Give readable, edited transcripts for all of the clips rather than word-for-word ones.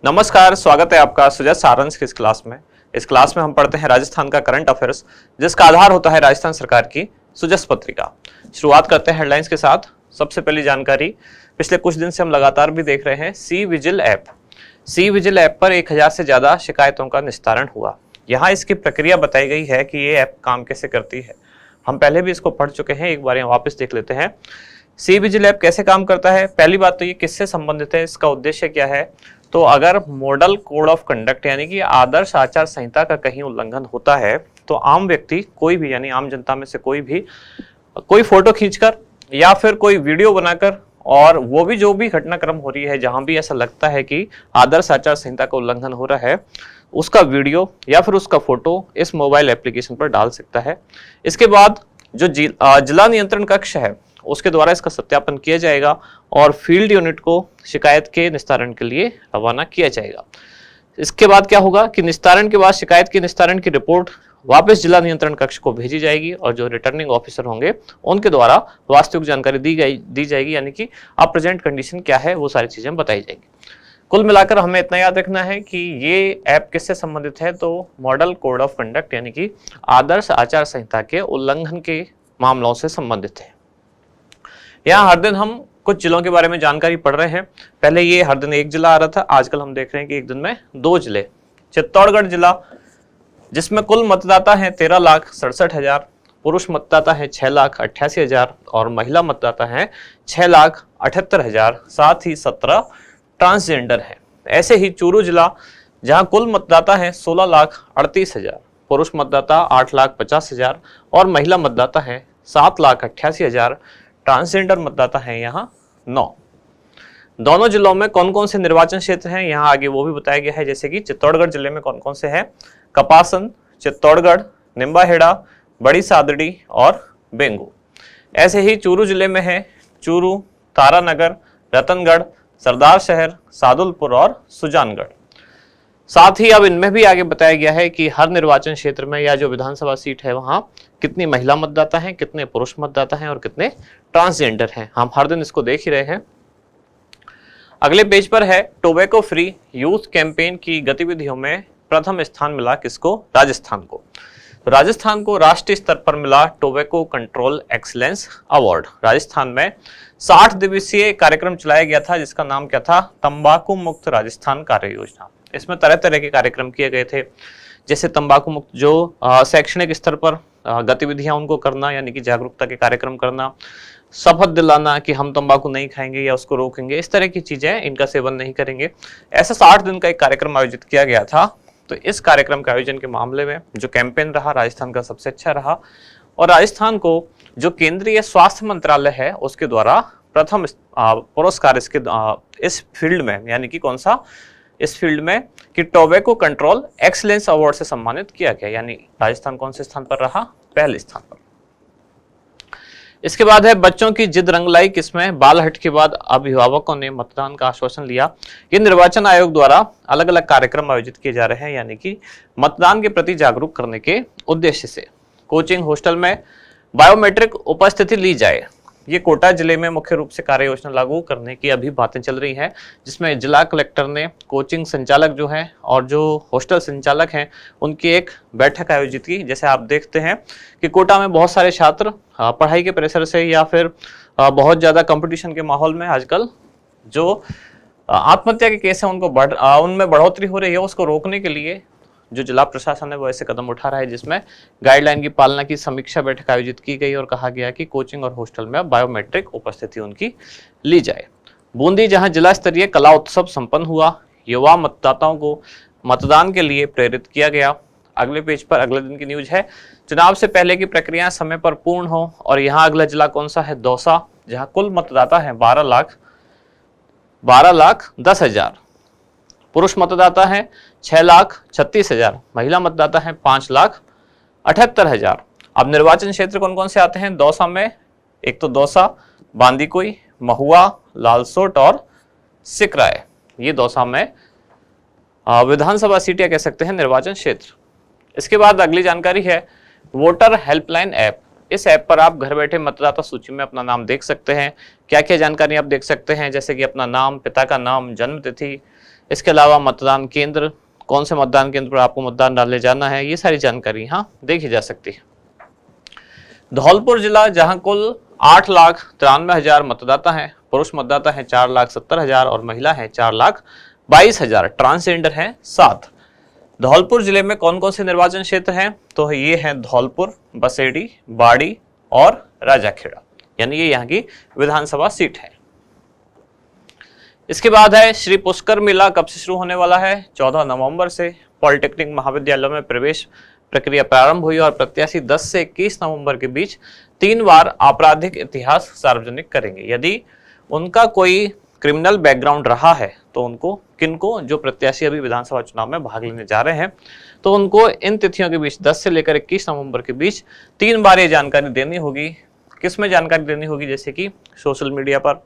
नमस्कार, स्वागत है आपका सुजय सारंश की इस क्लास में। इस क्लास में हम पढ़ते हैं राजस्थान का करंट अफेयर्स, जिसका आधार होता है राजस्थान सरकार की सुजस पत्रिका। शुरुआत करते हैं हेडलाइंस के साथ। सबसे पहली जानकारी, पिछले कुछ दिन से हम लगातार भी देख रहे हैं C vigil app. C vigil app पर 1000 से ज्यादा शिकायतों का निस्तारण हुआ। यहाँ इसकी प्रक्रिया बताई गई है कि ये ऐप काम कैसे करती है। हम पहले भी इसको पढ़ चुके हैं, एक बार यहाँ वापस देख लेते हैं। सी विजिल ऐप कैसे काम करता है? पहली बात तो ये किससे संबंधित है, इसका उद्देश्य क्या है। तो अगर मॉडल कोड ऑफ कंडक्ट यानी कि आदर्श आचार संहिता का कहीं उल्लंघन होता है तो आम व्यक्ति कोई भी यानी आम जनता में से कोई भी कोई फोटो खींचकर या फिर कोई वीडियो बनाकर, और वो भी जो भी घटनाक्रम हो रही है जहां भी ऐसा लगता है कि आदर्श आचार संहिता का उल्लंघन हो रहा है, उसका वीडियो या फिर उसका फोटो इस मोबाइल एप्लीकेशन पर डाल सकता है। इसके बाद जो जिला नियंत्रण कक्ष है उसके द्वारा इसका सत्यापन किया जाएगा और फील्ड यूनिट को शिकायत के निस्तारण के लिए रवाना किया जाएगा। इसके बाद क्या होगा कि निस्तारण के बाद शिकायत के निस्तारण की रिपोर्ट वापस जिला नियंत्रण कक्ष को भेजी जाएगी और जो रिटर्निंग ऑफिसर होंगे उनके द्वारा वास्तविक जानकारी दी जाएगी, यानी कि अब प्रेजेंट कंडीशन क्या है वो सारी चीजें बताई जाएगी। कुल मिलाकर हमें इतना याद रखना है कि ये ऐप किससे संबंधित है, तो मॉडल कोड ऑफ कंडक्ट यानी कि आदर्श आचार संहिता के उल्लंघन के मामलों से संबंधित है। यहाँ हर दिन हम कुछ जिलों के बारे में जानकारी पढ़ रहे हैं। पहले ये हर दिन एक जिला आ रहा था, आजकल हम देख रहे हैं कि एक दिन में 2 जिले। चित्तौड़गढ़ जिला, जिसमें कुल मतदाता हैं 13,67,000, पुरुष मतदाता हैं 6,88,000 और महिला मतदाता हैं 6,78,000, साथ ही 17 ट्रांसजेंडर हैं। ऐसे ही चूरू जिला, जहां कुल मतदाता हैं 16,38,000, पुरुष मतदाता 8,50,000 और महिला मतदाता हैं 7,88,000, ट्रांसजेंडर मतदाता हैं यहाँ 9। दोनों जिलों में कौन कौन से निर्वाचन क्षेत्र हैं यहाँ आगे वो भी बताया गया है, जैसे कि चित्तौड़गढ़ जिले में कौन कौन से हैं, कपासन, चित्तौड़गढ़, निम्बाहेड़ा, बड़ी सादड़ी और बेंगू। ऐसे ही चूरू जिले में है चूरू, तारानगर, रतनगढ़, सरदार शहर, सादुलपुर और सुजानगढ़। साथ ही अब इनमें भी आगे बताया गया है कि हर निर्वाचन क्षेत्र में या जो विधानसभा सीट है वहां कितनी महिला मतदाता हैं, कितने पुरुष मतदाता हैं और कितने ट्रांसजेंडर हैं। हम हर दिन इसको देख ही रहे हैं। अगले पेज पर है टोबैको फ्री यूथ कैंपेन की गतिविधियों में प्रथम स्थान मिला किसको? राजस्थान को। तो राजस्थान को राष्ट्रीय स्तर पर मिला tobacco control excellence award. Rajasthan में 60 दिवसीय कार्यक्रम चलाया गया था जिसका नाम क्या था? तंबाकू मुक्त राजस्थान कार्य योजना। इसमें तरह तरह के कार्यक्रम किए गए थे, जैसे तंबाकू मुक्त जो शैक्षणिक स्तर पर गतिविधियां उनको करना, यानी कि जागरूकता के कार्यक्रम करना, शपथ दिलाना कि हम तंबाकू नहीं खाएंगे या उसको रोकेंगे, इस तरह की चीजें, इनका सेवन नहीं करेंगे। ऐसा 60 दिन का एक कार्यक्रम आयोजित किया गया था। तो इस कार्यक्रम के आयोजन के मामले में जो कैंपेन रहा राजस्थान का सबसे अच्छा रहा और राजस्थान को जो केंद्रीय स्वास्थ्य मंत्रालय है उसके द्वारा प्रथम पुरस्कार इसके इस फील्ड में, यानी कि कौन सा? इस फील्ड में कि टोबैको कंट्रोल एक्सीलेंस अवार्ड से सम्मानित किया गया, यानी राजस्थान कौन से स्थान पर रहा? पहले स्थान पर। इसके बाद है बच्चों की जिद रंग लाई किसमें? बालहट के बाद अभिभावकों ने मतदान का आश्वासन लिया। ये निर्वाचन आयोग द्वारा अलग अलग कार्यक्रम आयोजित किए जा रहे हैं, यानी कि मतदान के प्रति जागरूक करने के उद्देश्य से। कोचिंग हॉस्टल में बायोमेट्रिक उपस्थिति ली जाए। ये कोटा जिले में मुख्य रूप से कार्य योजना लागू करने की अभी बातें चल रही हैं, जिसमें जिला कलेक्टर ने कोचिंग संचालक जो हैं और जो हॉस्टल संचालक हैं उनकी एक बैठक आयोजित की। जैसे आप देखते हैं कि कोटा में बहुत सारे छात्र पढ़ाई के प्रेशर से या फिर बहुत ज़्यादा कंपटीशन के माहौल में आजकल जो आत्महत्या के केस हैं उनमें बढ़ोतरी हो रही है। उसको रोकने के लिए जो जिला प्रशासन है वो ऐसे कदम उठा रहा है, जिसमें गाइडलाइन की पालना की समीक्षा बैठक आयोजित की गई और कहा गया कि कोचिंग और हॉस्टल में बायोमेट्रिक उपस्थिति उनकी ली जाए। बूंदी, जहां जिला स्तरीय कला उत्सव संपन्न हुआ, युवा मतदाताओं को मतदान के लिए प्रेरित किया गया। अगले पेज पर अगले दिन की न्यूज है, चुनाव से पहले की प्रक्रिया समय पर पूर्ण हो। और यहाँ अगला जिला कौन सा है? दौसा, जहाँ कुल मतदाता है 12,10,000, पुरुष मतदाता हैं 6,36,000, महिला मतदाता हैं 5,78,000। अब निर्वाचन क्षेत्र कौन कौन से आते हैं दौसा में? एक तो दौसा, बांदीकुई, महुआ, लालसोट और सिकराय। ये दौसा में विधानसभा सीट या कह सकते हैं निर्वाचन क्षेत्र। इसके बाद अगली जानकारी है वोटर हेल्पलाइन ऐप। इस ऐप पर आप घर बैठे मतदाता सूची में अपना नाम देख सकते हैं। क्या क्या जानकारी आप देख सकते हैं, जैसे कि अपना नाम, पिता का नाम, जन्म तिथि, इसके अलावा मतदान केंद्र, कौन से मतदान केंद्र पर आपको मतदान डालने जाना है, ये सारी जानकारी यहाँ देखी जा सकती है। धौलपुर जिला, जहां कुल 8,93,000 मतदाता हैं, पुरुष मतदाता हैं 4,70,000 और महिला है 4,22,000, ट्रांसजेंडर हैं 7। धौलपुर जिले में कौन कौन से निर्वाचन क्षेत्र हैं, तो ये हैं धौलपुर, बसेड़ी, बाड़ी और राजाखेड़ा, यानी ये यहाँ की विधानसभा सीट है। इसके बाद है श्री पुष्कर मेला, कब से शुरू होने वाला है, 14 नवंबर से। पॉलिटेक्निक महाविद्यालयों में प्रवेश प्रक्रिया प्रारंभ हुई और प्रत्याशी 10 से 21 नवंबर के बीच 3 बार आपराधिक इतिहास सार्वजनिक करेंगे। यदि उनका कोई क्रिमिनल बैकग्राउंड रहा है तो उनको, किनको, जो प्रत्याशी अभी विधानसभा चुनाव में भाग लेने जा रहे हैं, तो उनको इन तिथियों के बीच 10 से लेकर 21 नवंबर के बीच 3 बार ये जानकारी देनी होगी। किस में जानकारी देनी होगी, जैसे कि सोशल मीडिया पर,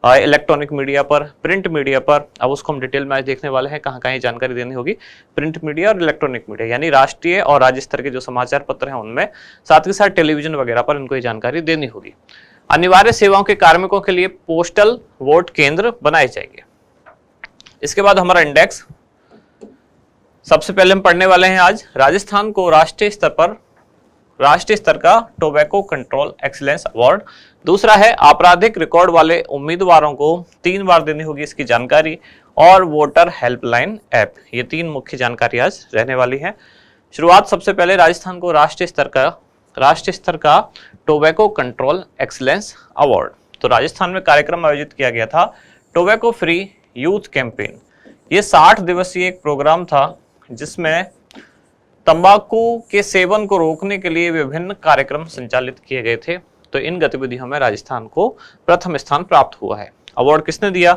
इलेक्ट्रॉनिक मीडिया पर, प्रिंट मीडिया पर। अब उसको हम डिटेल में आज देखने वाले हैं कहाँ कहाँ ये जानकारी देनी होगी। प्रिंट मीडिया और इलेक्ट्रॉनिक मीडिया, यानी राष्ट्रीय और राज्य स्तर के जो समाचार पत्र हैं उनमें, साथ ही साथ टेलीविजन वगैरह पर इनको ये जानकारी देनी होगी। अनिवार्य सेवाओं के कार्मिकों के लिए पोस्टल वोट केंद्र बनाए जाएंगे। इसके बाद हमारा इंडेक्स, सबसे पहले हम पढ़ने वाले हैं आज राजस्थान को राष्ट्रीय स्तर का टोबैको कंट्रोल एक्सीलेंस अवार्ड। दूसरा है आपराधिक रिकॉर्ड वाले उम्मीदवारों को 3 बार देनी होगी इसकी जानकारी, और वोटर हेल्पलाइन ऐप। ये 3 मुख्य जानकारी आज रहने वाली है। शुरुआत सबसे पहले राजस्थान को राष्ट्रीय स्तर का टोबैको कंट्रोल एक्सीलेंस अवार्ड। तो राजस्थान में कार्यक्रम आयोजित किया गया था टोबैको फ्री यूथ कैंपेन। ये 60 दिवसीय एक प्रोग्राम था जिसमें तंबाकू के सेवन को रोकने के लिए विभिन्न कार्यक्रम संचालित किए गए थे। तो इन गतिविधियों में राजस्थान को प्रथम स्थान प्राप्त हुआ है। अवार्ड किसने दिया,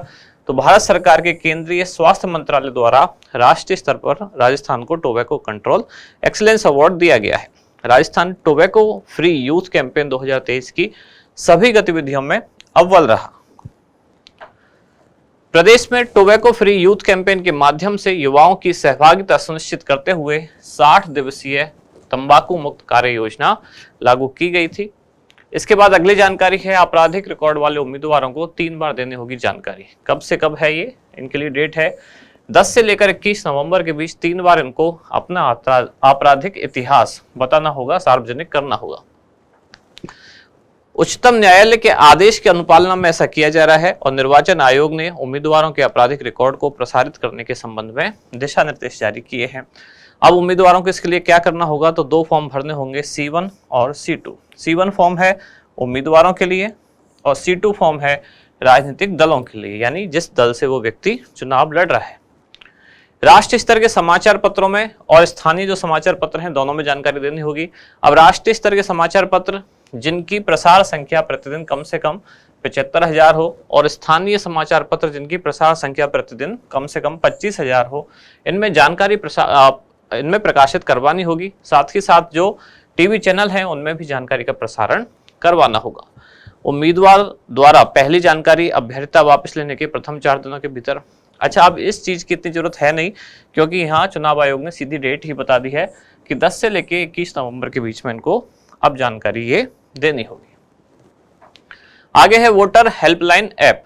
तो भारत सरकार के केंद्रीय स्वास्थ्य मंत्रालय द्वारा राष्ट्रीय स्तर पर राजस्थान को टोबैको कंट्रोल एक्सीलेंस अवार्ड दिया गया है। Rajasthan tobacco free youth campaign 2023 की सभी गतिविधियों में अव्वल रहा। प्रदेश में टोबैको फ्री यूथ कैंपेन के माध्यम से युवाओं की सहभागिता सुनिश्चित करते हुए 60 दिवसीय तंबाकू मुक्त कार्य योजना लागू की गई थी। इसके बाद अगली जानकारी है आपराधिक रिकॉर्ड वाले उम्मीदवारों को 3 बार देनी होगी जानकारी। कब से कब है ये, इनके लिए डेट है 10 से लेकर 21 नवंबर के बीच 3 बार इनको अपना आपराधिक इतिहास बताना होगा, सार्वजनिक करना होगा। उच्चतम न्यायालय के आदेश की अनुपालना में ऐसा किया जा रहा है और निर्वाचन आयोग ने उम्मीदवारों के आपराधिक रिकॉर्ड को प्रसारित करने के संबंध में दिशा निर्देश जारी किए हैं। अब उम्मीदवारों को इसके लिए क्या करना होगा, तो 2 फॉर्म भरने होंगे, C1 और C2। C1 फॉर्म है उम्मीदवारों के लिए और C2 फॉर्म है राजनीतिक दलों के लिए, यानी जिस दल से वो व्यक्ति चुनाव लड़ रहा है। राष्ट्रीय स्तर के समाचार पत्रों में और स्थानीय जो समाचार पत्र हैं दोनों में जानकारी देनी होगी। अब राष्ट्रीय स्तर के समाचार पत्र जिनकी प्रसार संख्या प्रतिदिन कम से कम 75,000 हो और स्थानीय समाचार पत्र जिनकी प्रसार संख्या प्रतिदिन कम से कम 25,000 हो, इनमें जानकारी इनमें प्रकाशित करवानी होगी। साथ ही साथ जो टीवी चैनल हैं उनमें भी जानकारी का प्रसारण करवाना होगा। उम्मीदवार द्वारा पहली जानकारी अभ्यर्थता वापस लेने के प्रथम 4 दिनों के भीतर। अच्छा, अब इस चीज की इतनी जरूरत है नहीं, क्योंकि यहाँ चुनाव आयोग ने सीधी डेट ही बता दी है कि 10 से लेकर 21 नवंबर के बीच में इनको अब जानकारी ये देनी होगी। आगे है वोटर हेल्पलाइन ऐप,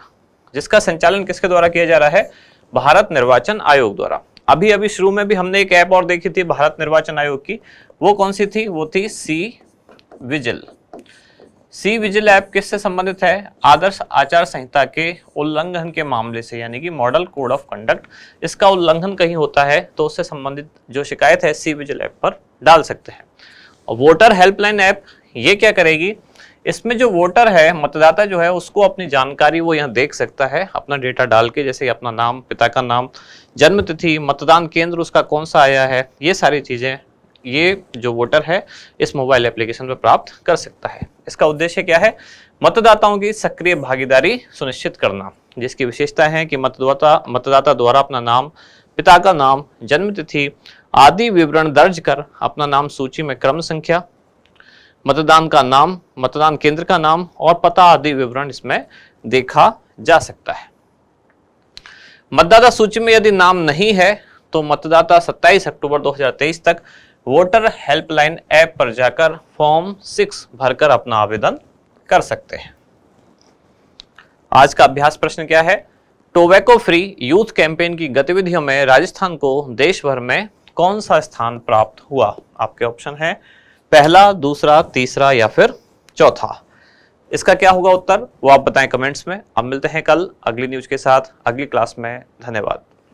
जिसका संचालन किसके द्वारा किया जा रहा है, भारत निर्वाचन आयोग द्वारा। अभी शुरू में भी हमने एक ऐप और देखी थी भारत निर्वाचन आयोग की, वो कौन सी थी, वो थी सी विजिल ऐप किससे संबंधित है, आदर्श आचार संहिता के उल्लंघन के मामले से, यानी कि मॉडल कोड ऑफ कंडक्ट, इसका उल्लंघन कहीं होता है तो उससे संबंधित जो शिकायत है सी विजिल ऐप पर डाल सकते हैं। और वोटर हेल्पलाइन ऐप ये क्या करेगी, इसमें जो वोटर है, मतदाता जो है, उसको अपनी जानकारी वो यहाँ देख सकता है अपना डेटा डाल के, जैसे अपना नाम, पिता का नाम, जन्म तिथि, मतदान केंद्र उसका कौन सा आया है, ये सारी चीजें ये जो वोटर है इस मोबाइल एप्लीकेशन पर प्राप्त कर सकता है। इसका उद्देश्य क्या है, मतदाताओं की सक्रिय भागीदारी सुनिश्चित करना, जिसकी विशेषता है कि मतदाता द्वारा अपना नाम, पिता का नाम, जन्म तिथि आदि विवरण दर्ज कर अपना नाम सूची में क्रम संख्या, मतदान का नाम, मतदान केंद्र का नाम और पता आदि विवरण इसमें देखा जा सकता है। मतदाता सूची में यदि नाम नहीं है तो मतदाता 27 अक्टूबर 2023 तक वोटर हेल्पलाइन ऐप पर जाकर फॉर्म 6 भरकर अपना आवेदन कर सकते हैं। आज का अभ्यास प्रश्न क्या है, टोबैको फ्री यूथ कैंपेन की गतिविधियों में राजस्थान को देश भर में कौन सा स्थान प्राप्त हुआ? आपके ऑप्शन है पहला, दूसरा, तीसरा या फिर चौथा। इसका क्या होगा उत्तर, वो आप बताएं कमेंट्स में। अब मिलते हैं कल अगली न्यूज के साथ अगली क्लास में। धन्यवाद।